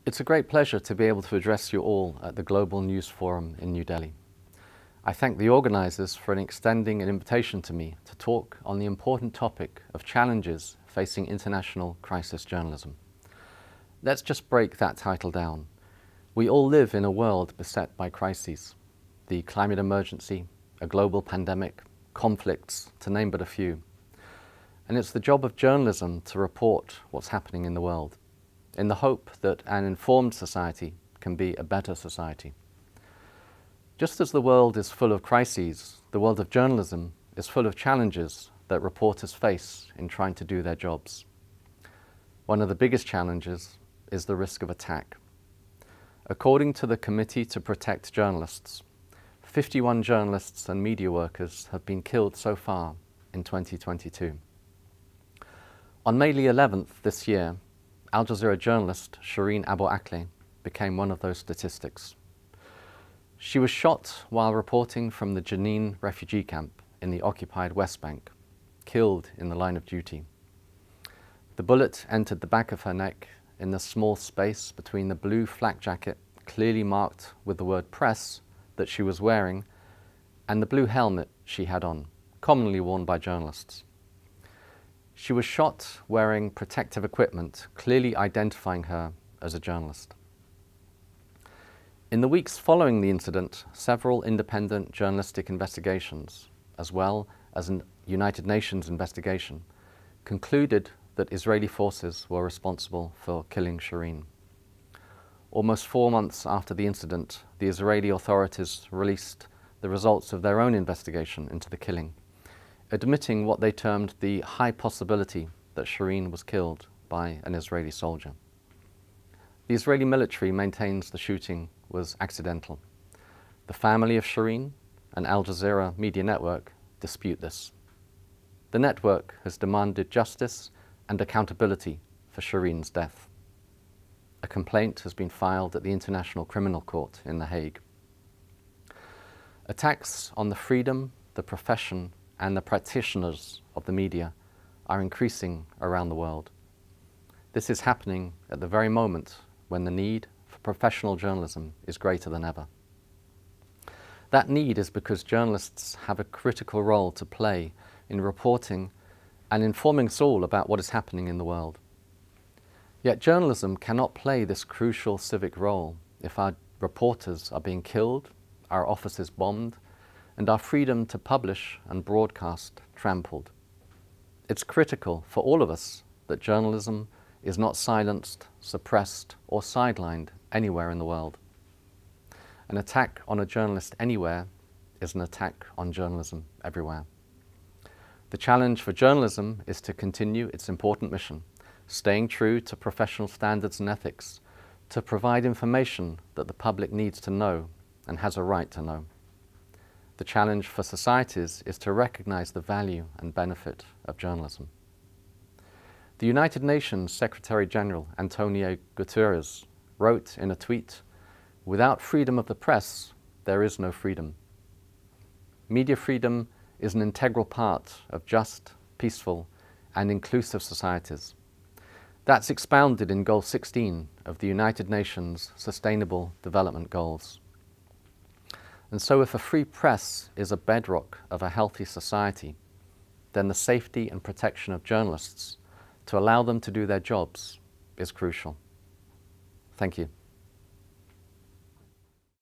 It's a great pleasure to be able to address you all at the Global News Forum in New Delhi. I thank the organisers for extending an invitation to me to talk on the important topic of challenges facing international crisis journalism. Let's just break that title down. We all live in a world beset by crises. The climate emergency, a global pandemic, conflicts, to name but a few. And it's the job of journalism to report what's happening in the world, in the hope that an informed society can be a better society. Just as the world is full of crises, the world of journalism is full of challenges that reporters face in trying to do their jobs. One of the biggest challenges is the risk of attack. According to the Committee to Protect Journalists, 51 journalists and media workers have been killed so far in 2022. On May 11th this year, Al Jazeera journalist Shireen Abu Akleh became one of those statistics. She was shot while reporting from the Jenin refugee camp in the occupied West Bank, killed in the line of duty. The bullet entered the back of her neck in the small space between the blue flak jacket, clearly marked with the word press, that she was wearing, and the blue helmet she had on, commonly worn by journalists. She was shot wearing protective equipment, clearly identifying her as a journalist. In the weeks following the incident, several independent journalistic investigations, as well as a United Nations investigation, concluded that Israeli forces were responsible for killing Shireen. Almost 4 months after the incident, the Israeli authorities released the results of their own investigation into the killing, admitting what they termed the high possibility that Shireen was killed by an Israeli soldier. The Israeli military maintains the shooting was accidental. The family of Shireen and Al Jazeera Media Network dispute this. The network has demanded justice and accountability for Shireen's death. A complaint has been filed at the International Criminal Court in The Hague. Attacks on the freedom, the profession, and the practitioners of the media are increasing around the world. This is happening at the very moment when the need for professional journalism is greater than ever. That need is because journalists have a critical role to play in reporting and informing us all about what is happening in the world. Yet journalism cannot play this crucial civic role if our reporters are being killed, our offices bombed, and our freedom to publish and broadcast trampled. It's critical for all of us that journalism is not silenced, suppressed, or sidelined anywhere in the world. An attack on a journalist anywhere is an attack on journalism everywhere. The challenge for journalism is to continue its important mission, staying true to professional standards and ethics, to provide information that the public needs to know and has a right to know. The challenge for societies is to recognize the value and benefit of journalism. The United Nations Secretary General Antonio Guterres wrote in a tweet, "Without freedom of the press, there is no freedom." Media freedom is an integral part of just, peaceful, and inclusive societies. That's expounded in Goal 16 of the United Nations Sustainable Development Goals. And so if a free press is a bedrock of a healthy society, then the safety and protection of journalists to allow them to do their jobs is crucial. Thank you.